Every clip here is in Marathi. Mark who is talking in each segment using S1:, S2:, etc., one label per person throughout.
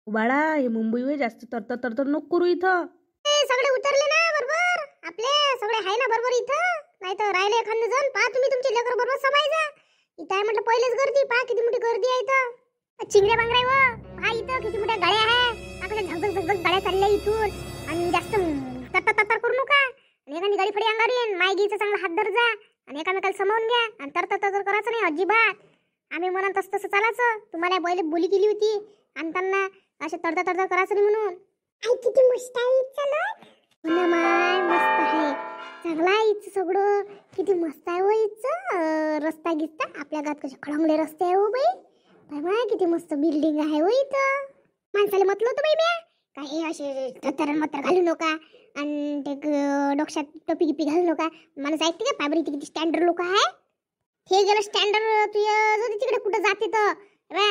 S1: बाळा हे मुंबई वे जास्त तरतर तरतर नको करू इथं.
S2: सगळे उतरले ना बरोबर, आपले सगळे आहे ना बरोबर इथं. नाही तर राहिले एखादं जण. पहा तुम्ही तुमचे लेकर बरोबर समायचा. इथं आहे म्हटलं पहिलेच गर्दी. पहा किती मोठी गर्दी आहे इथं. चिंगड्या बांगड्या व पहा इथं किती मोठ्या गाड्या आहे. आपल्या झगझग झगझग गाड्या चालल्या इथून. आणि जास्त तत्तर तत्तर करू नका. आणि एखादी गाडी फडी अंगावर येईन, मायगीचा चांगला हात धर जा आणि एकामेकाला समावून घ्या. आणि तरतर तरतर करायचं नाही अजिबात. आम्ही म्हणत तसं तसं चालायचं. तुम्हाला पहिले बोली केली होती आणताना असे तडतर तडतर करायचं नाही म्हणून. आई किती मस्त आहे चालत. पुन्हा माय मस्त आहे. चांगला आहे इथं सगळं. किती मस्त आहे हो इथं. रस्ता गिस्ता आपल्या गावात कसे खळंगले रस्ते आहे हो बाई. बाय किती मस्त बिल्डिंग आहे हो इथं. माणसाला म्हटलं होतं बाई म्या काय हे असे थत्तर मत्तर घालू नका आणि ते डोक्यात टोपी गिपी घालू नका. माणूस ऐकते का पाबरी किती स्टँडर्ड लोक आहे. हे गेलं स्टँडर्ड तू तिकडे कुठं जाते तर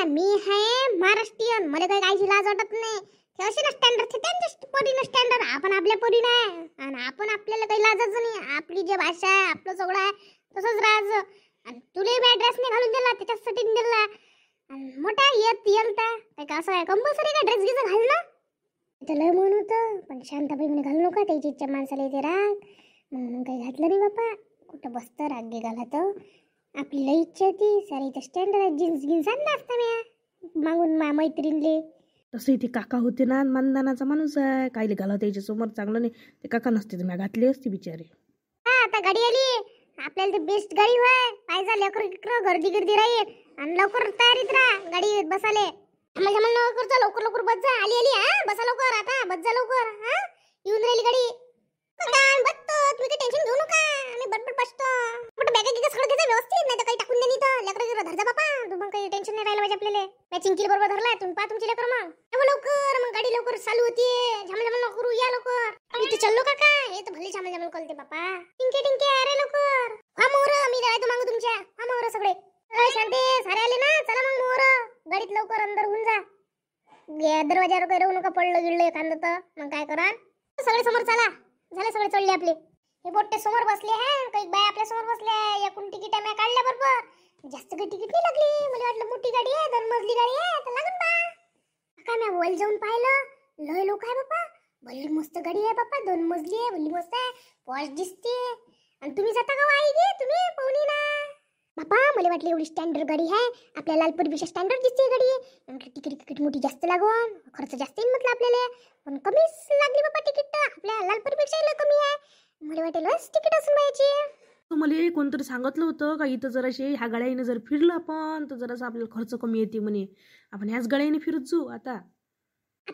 S2: मी आहे महाराष्ट्रीयन. मला काही कायची लाज वाटत नाही. ते असे ना स्टँडर्ड त्यांच्या परीनं स्टँडर्ड. आपण आपल्या परीनं आहे आणि आपण आपल्याला काही लाजायचं नाही. आपली जे भाषा आहे आपलं सगळं आहे तसंच राहायचं. आणि तुला बॅ ड्रेस नाही घालून दिला त्याच्यासाठी दिला. मोठा येत येलता काय असं आहे कंपल्सरी का ड्रेस गिस घाल ना. इथं लय म्हणून होतं पण शांताबाई म्हणे घालू नका त्याची इच्छा माणसाला येते राग म्हणून काही घातलं नाही बापा. कुठं बसतं राग गे घालत. आपली लई इच्छा होती सारी इथं स्टँडर्ड जीन्स गिन्स आणला असता म्या मागून मैत्रीणले.
S1: तसं इथे काका होते ना मानदानाचा माणूस आहे. कायले घाला त्याच्या समोर चांगलं नाही. ते काका नसते तर मी घातली असती बिचारे.
S2: हा आता गाडी आली आपल्याला. ते बेस्ट गाडी होय. पाहिजे लेकर गर्दी गर्दी राहील आणि लवकर तयारीत राहा गाडी बसाले. आम्हाला लवकर लवकर लवकर बस जा. आली आली हा बसा लवकर आता बस जा लवकर. हा येऊन राहिली गाडी. बसतो तुम्ही काही टेन्शन घेऊ नका. आम्ही बटबट बसतो. बट बॅग गिग सगळं घ्यायचं व्यवस्थित. नाही तर काही टाकून देणी तर लेकर धरजा बापा. तुम्ही काही टेन्शन नाही राहिलं पाहिजे आपल्याला. मॅचिंग किल बरोबर धरलाय तुम्ही. पहा तुमचे लेकर मग लवकर. मग गाडी लवकर चालू होती. झमल झमल करू या लवकर. इथे चल्लो काका. हे तर भले झमल झमल कळते बापा. टिंके टिंके अरे लवकर. हा मोर मी राहतो मागू तुमच्या. हा मोर सगळे शांती सारे आले ना. चला मग मोर गाडीत लवकर अंदर होऊन जा. दरवाजावर काही राहू नका. पडलं गिळलं एखादं तर मग काय करा. सगळे समोर चला. झाले सगळे चढले आपले. हे बोट्टे समोर बसले आहे. काही बाय आपल्या समोर बसले. एकूण तिकीट आम्ही काढल्या बरोबर. जास्त काही तिकीट नाही लागली. मला वाटलं मोठी गाडी आहे 2 मजली गाडी आहे तर लागून बा. काय मी वर जाऊन पाहिलं लय लोक आहे बापा. भली मस्त गाडी आहे बापा. 2 मजली आहे भली मस्त आहे. पॉश दिसते. आणि तुम्ही जाता का आई गे तुम्ही पाहुणी ना बापा. मला वाटलं एवढी स्टँडर्ड गाडी आहे. आपल्या लालपरीपेक्षा स्टँडर्ड दिसते गाडी. तिकीट तिकीट मोठी जास्त लागून खर्च जास्त येईल म्हटलं आपल्याला. पण कमीच लागली बापा तिकीट. आपल्या लालपरीपेक्षा कमी आहे. मला वाटेल तिकीट असून पाहिजे.
S1: मला कोणतरी सांगितलं होतं का इथं जराशे ह्या गाड्याने जर फिरलं आपण तर जरासं आपल्याला खर्च कमी येते म्हणे. आपण ह्याच गाड्याने फिरत जाऊ. आता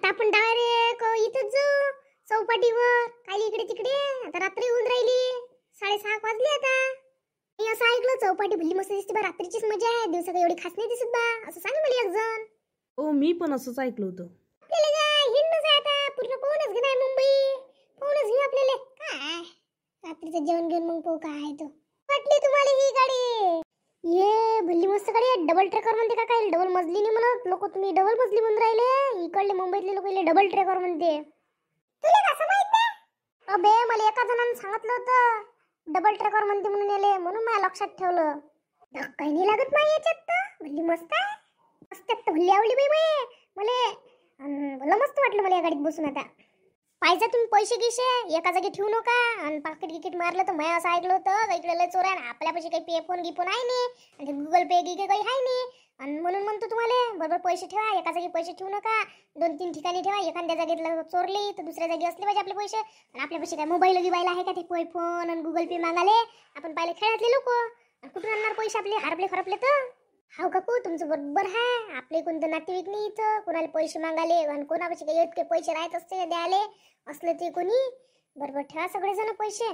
S2: आपण डायरेक्ट इथं जाऊ चौपाटीवर. काय इकडे तिकडे. आता रात्री होऊन राहिली. 6:30 वाजले आता. मी असं ऐकलं चौपाटी भली मस्त दिसते बा. रात्रीचीच मजा आहे. दिवसा काही एवढी खास नाही दिसत बा असं सांग मला एक जण.
S1: हो मी पण असंच ऐकलं होतं.
S2: आपल्याला काय हिंडच आहे आता. पूर्ण पाहूनच घेणार मुंबई. पाहूनच घेऊ आपल्याला. काय रात्रीचं जेवण घेऊन मग पाहू काय आहे तो. वाटली तुम्हाला ही गाडी. ये भली मस्त गाडी आहे. डबल ट्रेकर म्हणते का काय. डबल मजली नाही म्हणत लोक. तुम्ही डबल मजली म्हणून राहिले. इकडले मुंबईतले लोक डबल ट्रेकर म्हणते. तुला कसं माहित नाही. अबे मला एका जणांनी सांगितलं होतं डबल ट्रेकर म्हणते म्हणून याले. म्हणून मला लक्षात ठेवलं. काही नाही लागत नाही याच्यात तर. भली मस्त आहे. मस्त भली आवडली बाई मला मस्त वाटलं मला या गाडीत बसून. आता पाहिजे तुम्ही पैसे गिसे एका जागी ठेवू नका. आणि पाकिट गिकीट मारलं तर मैं असं ऐकलं होतं इकडे लय चोर आहे. आपल्यापाशी काही पे फोन गिफोन आहे नाही. आणि गुगल पे गिगे काही आहे नाही. आणि म्हणून म्हणतो तुम्हाला बरोबर पैसे ठेवा. एका जागी पैसे ठेवू नका. 2-3 ठिकाणी ठेवा. एखाद्या जागेत चोरले तर दुसऱ्या जागी असले पाहिजे आपले पैसे. आणि आपल्यापाशी काय मोबाईल गिबाईल आहे का ते पे फोन आणि गुगल पे मागाले. आपण पाहिले खेळातले लोक. कुठून आणणार पैसे आपले हरपले खरपले तर. हाव काकू तुमचं बरोबर आहे. आपले कोणतं नातेवाईक नाही इथं कोणाला पैसे मागाले. आणि कोणापाशी काही इतके पैसे राहत असते द्यायले असले ते कोणी. बरोबर ठेवा सगळेजण पैसे.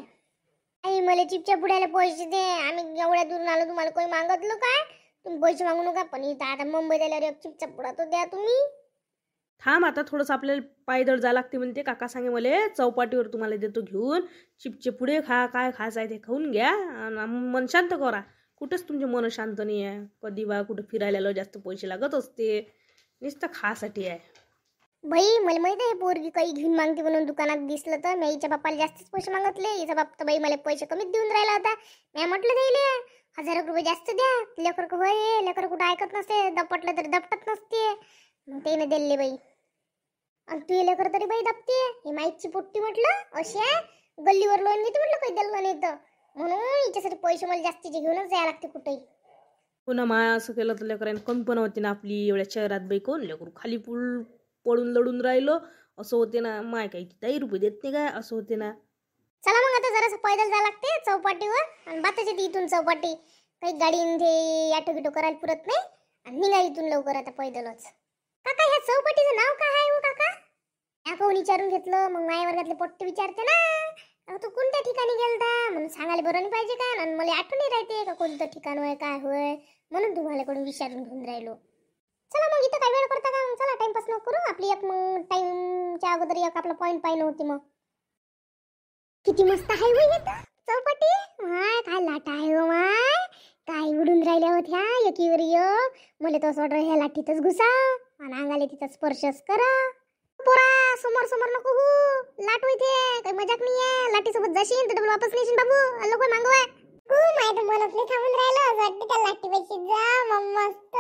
S2: आई मला चिपच्या पुढ्याला पैसे दे. आम्ही एवढ्या दूरून आलो तुम्हाला काही मागितलं काय. तुम्ही पैसे मागू नका. पण इथं आता मुंबईत आल्यावर एक चिपचा पुडा तो द्या तुम्ही.
S1: थांब आता थोडंसं आपल्याला पायदळ जायला लागते म्हणते. काका सांगे मला चौपाटीवर तुम्हाला देतो घेऊन. चिपचे पुढे खा. काय खायचं आहे ते खाऊन घ्या. आणि मन शांत करा. कुठंच तुमचे मन शांत नाही आहे. कधी बा कुठं फिरायला जास्त पैसे लागत असते. नुसतं खासाठी आहे.
S2: बाई मला माहित आहे पोरगी काही घेऊन मागते म्हणून. दुकानात दिसलं तर मी हिच्या बाप्पाला जास्तच पैसे मागितले. हिचा बाप तर बाई मला पैसे कमीच देऊन राहिला होता. मी म्हटलं द्यायले 1000 रुपये जास्त द्या. लेकर होय लेकर कुठं ऐकत नसते. दपटलं तर दपटत नसते. मग त्याने दिले बाई. आणि तू लेकर तरी बाई दाबते. ही माईकची पोट्टी म्हटलं अशी आहे, गल्लीवर लोन घेते म्हटलं काही द्यायला नाही तर. म्हणून हिच्यासाठी पैसे मला जास्तीचे घेऊनच जायला लागते कुठेही.
S1: पुन्हा माया असं केलं तर लेकरांनी कमी पण होते ना आपली. एवढ्या शहरात बाई कोण लेकरू खाली पडून लढून राहिलं असं होते ना. माय काही कितीही रुपये देत नाही काय असं होते ना.
S2: चला मग आता जरासं पैदल जायला लागते चौपाटीवर. आणि बाताची ती इथून चौपाटी काही गाडीन ते ऑटो गिटो करायला पुरत नाही. आणि निघा इथून लवकर आता पैदलच. काका ह्या चौपाटीचं नाव काय आहे हो काका? या कोण विचारून घेतलं मग माझ्या वर्गातले पोट्टे विचारते ना, तू कोणत्या ठिकाणी गेलता म्हणून सांगायला बरं नाही पाहिजे का? आणि मला आठवण नाही राहते का कोणतं ठिकाण होय काय होय, म्हणून तुम्हाला कडून विचारून घेऊन राहिलो. चला मग इथं काय वेळ करता का? मग चला टाइमपास नको करू. आपली एक मग टाइमच्या अगोदर एक आपला पॉईंट पाहिजे होती. मग किती मस्त आहे हो इथं चौपाटी. माय काय लाटा आहे हो माय, काय उडून राहिल्या होत्या एकीवर एक. मला तर असं वाटतं ह्या लाटीतच घुसा आणि अंगाला तिचा स्पर्शच करा. पोरा समोर समोर नको हो, लाट होते काही मजाक नाहीये. लाटीसोबत जाशील तर डबल वापस नेशील बाबू. आलो कोण मागवाय हो माहिती बोलत नाही थांबून राहिलं असं वाटतं त्या लाटीपाशी जा मग मस्त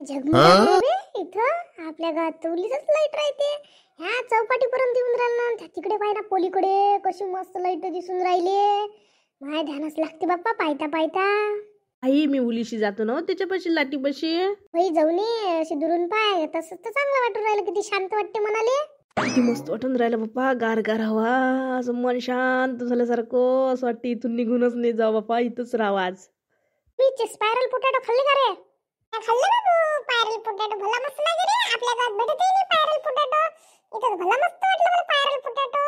S2: जगमग इथं आपल्या गावात उलीच लाईट राहते. ह्या चौपाटीपर्यंत येऊन राहिलं ना, तिकडे पाहिजे पोलीकडे कशी मस्त लाईट दिसून राहिले. माय ध्यानच लागते बाप्पा पायता पायता.
S1: आई मी उलीशी जातो ना त्याच्यापाशी लाटीपाशी.
S2: बाई जाऊन ये अशी दुरून पाय, तसं तर चांगलं वाटून राहिलं. किती शांत वाटते मनाले.
S1: किती मस्त वाटून राहिलं बाप्पा. गार गार हवा, असं मन शांत झाल्यासारखं. असं वाटतं इथून निघूनच नाही जाऊ बाप्पा, इथंच राहावं आज.
S2: मी स्पायरल पोटॅटो खाल्ले का रे? खाल्ले बाबू स्पायरल पोटॅटो. भला मस्त लागे रे. आपल्या गावात भेटत नाही स्पायरल पोटॅटो. इथं भला मस्त वाटलं मला स्पायरल पोटॅटो.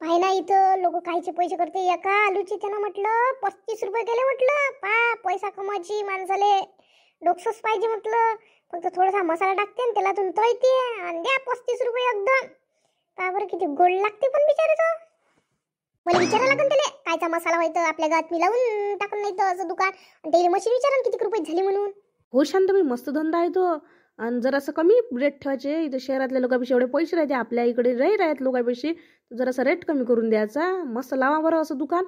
S2: पाय ना इथं लोक कायचे पैसे करते एका आलूचे. त्यानं म्हटलं 35 रुपये गेले म्हटलं. पैसा कमायची माणसाले डोकसच पाहिजे म्हटलं. फक्त थोडासा मसाला टाकते आणि त्याला तळते आणि द्या 35 रुपये एकदम. बरं किती गोड लागते पण बिचारायचं. मला विचारायला लागेल त्याला कायचा मसाला व्हायचं आपल्या गावात मी लावून टाकून नाही तर असं दुकान. आणि त्याला मशीन विचारा किती रुपये झाली म्हणून.
S1: हो शांताबाई मस्त धंदा आहे तो. आणि जरासं कमी रेट ठेवायचे. इथं शहरातल्या लोकांपेक्षा एवढे पैसे राहते, आपल्या इकडे राहत लोकांपेक्षा जरासा रेट कमी करून द्यायचा. मस्त लावा बरं असं दुकान.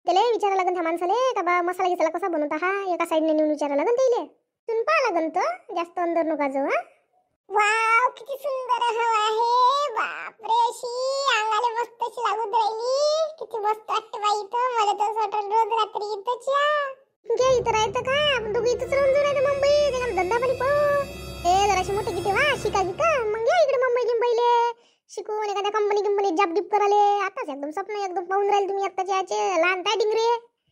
S2: त्याला विचारायला लागेल ह्या माणसाले का बा मसाला गिसाला कसा बनवता हा. एका साईडने नेऊन विचारायला लागेल त्याला. तुम्ही पाहा लागेल तर जास्त अंदर नका जाऊ. हा वाव किती सुंदर हवा आहे. बापरे अशी अंगाला मस्त अशी लागून राहिली. किती मस्त वाटतं बाई इथं. मला तर असं वाटतं रोज रात्री इथंच या. घे इथं राहायचं का? आपण दोघं इथंच राहून जाऊ नाही मुंबई. त्याला धंदा पाणी पाहू. जराशी मोठे किती वा शिका का मग या इकडे मुंबई गिंबईले शिकून एखाद्या कंपनीत जॉब गिप कराले. आताच एकदम स्वप्न एकदम पाहून राहिले तुम्ही आत्ताचे याचे लहान काय डिंगरे.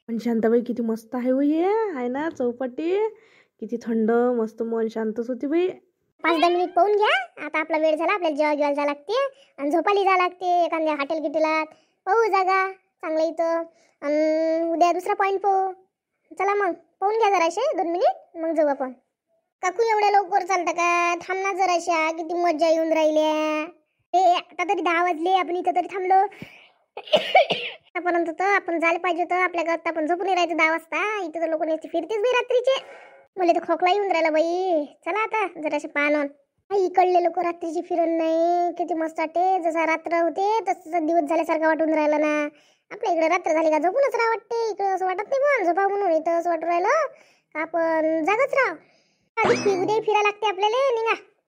S1: पण शांताबाई किती मस्त आहे हो हे आहे ना चौपाटी. किती थंड मस्त मन शांतच होती बाई.
S2: 5-10 मिनिट पाहून घ्या. आता आपला वेळ झाला. आपल्याला जेव्हा जेवायला जावं लागते आणि झोपाली जावं लागते एखाद्या हॉटेल गिटेलात. पाहू जागा चांगलं इथं. आणि उद्या दुसरा पॉईंट पाहू. चला मग पाहून घ्या जराशे 2 मिनिट मग जाऊ आपण. काकू एवढ्या लवकर चालतं का? थांब ना जराशा. किती मजा येऊन राहिल्या. आता तरी 10 वाजले. आपण इथं तरी थांबलो. आतापर्यंत तर आपण जायला पाहिजे होतं. आपल्या गावात आपण झोपून राहायचं 10 वाजता. इथं तर लोक नेसते फिरतेच बाई रात्रीचे. मला तर खोकला येऊन राहिला बाई. चला आता जराशे पाहणं. इकडले लोक रात्रीची फिरण नाही. किती मस्त वाटते. जसा रात्र होते तसं दिवस झाल्यासारखं वाटून राहिलं ना. आपल्या इकडे रात्र झाली का झोपूनच राहा वाटते. इकडे असं वाटत नाही पण झोपा म्हणून. इथं असं वाटून राहिलं का आपण जागच राहा. उद्या फिरायला लागते आपल्याला. निघा